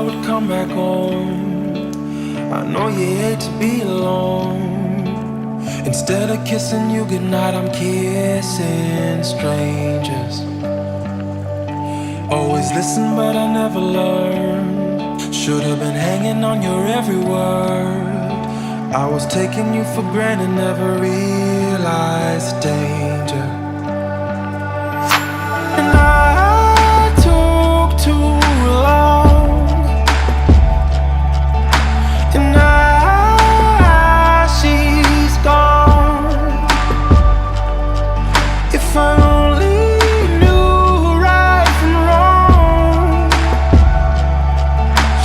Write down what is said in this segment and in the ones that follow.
I would come back home. I know you hate to be alone. Instead of kissing you goodnight, I'm kissing strangers. Always listen, but I never learned. Should've been hanging on your every word. I was taking you for granted, never realized the danger. And I took too long. And now she's gone. If I only knew right from wrong,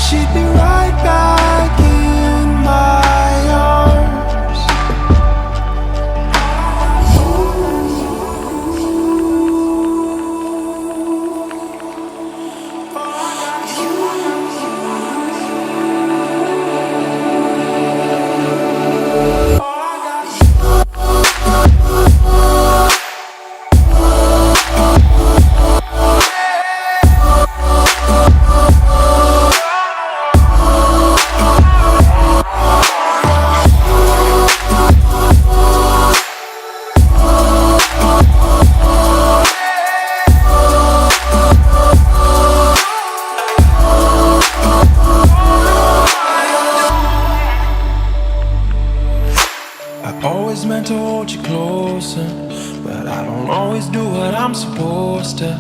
she'd be right back in my arms. I always meant to hold you closer, but I don't always do what I'm supposed to.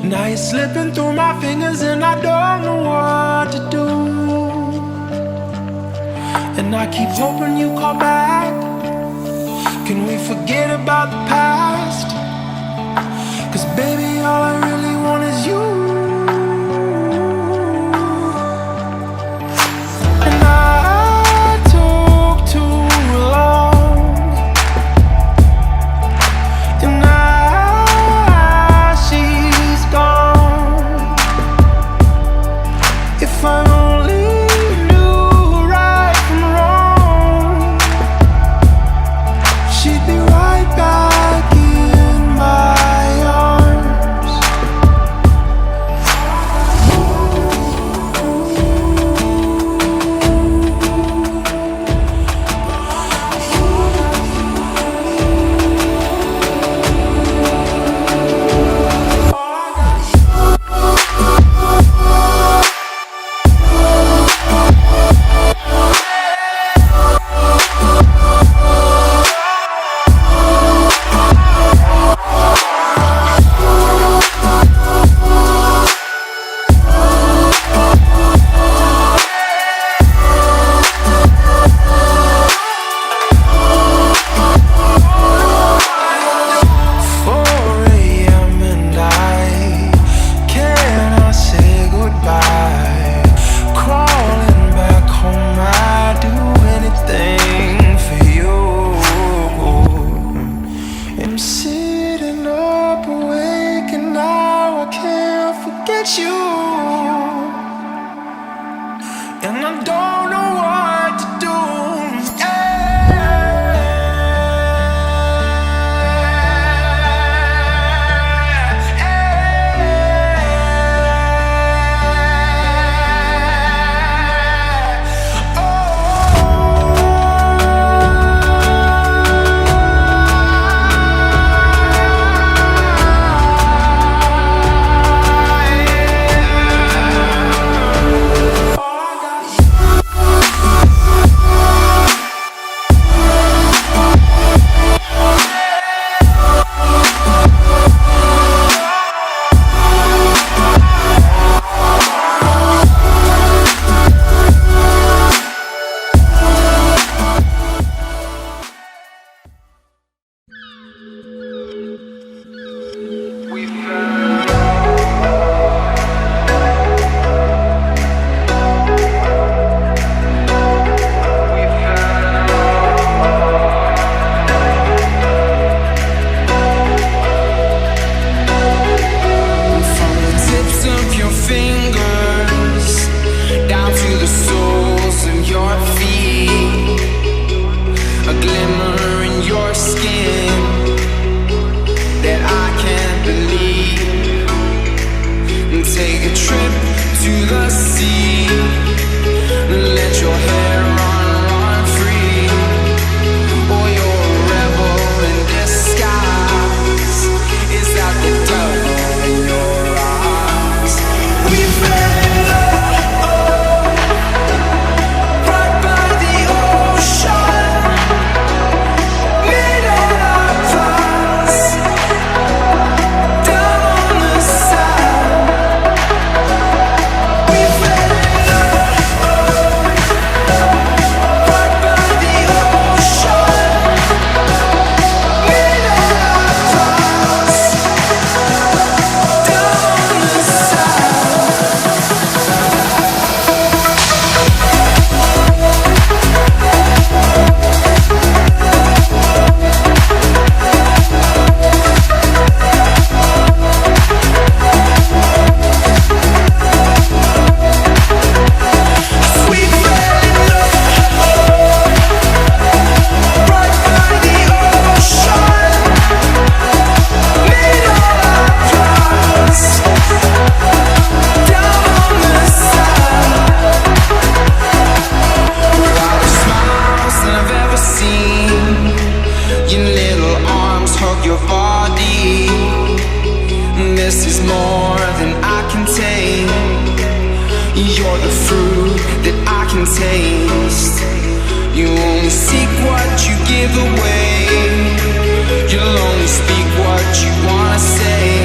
Now you're slipping through my fingers and I don't know what to do. And I keep hoping you call back. Can we forget about the past? 'Cause baby, all I really want is you. And I took too long. And now she's gone. If I only knew right from wrong, she'd be right back in my arms. You, and I don't know what to do. can taste. You only seek what you give away. You'll only speak what you wanna say.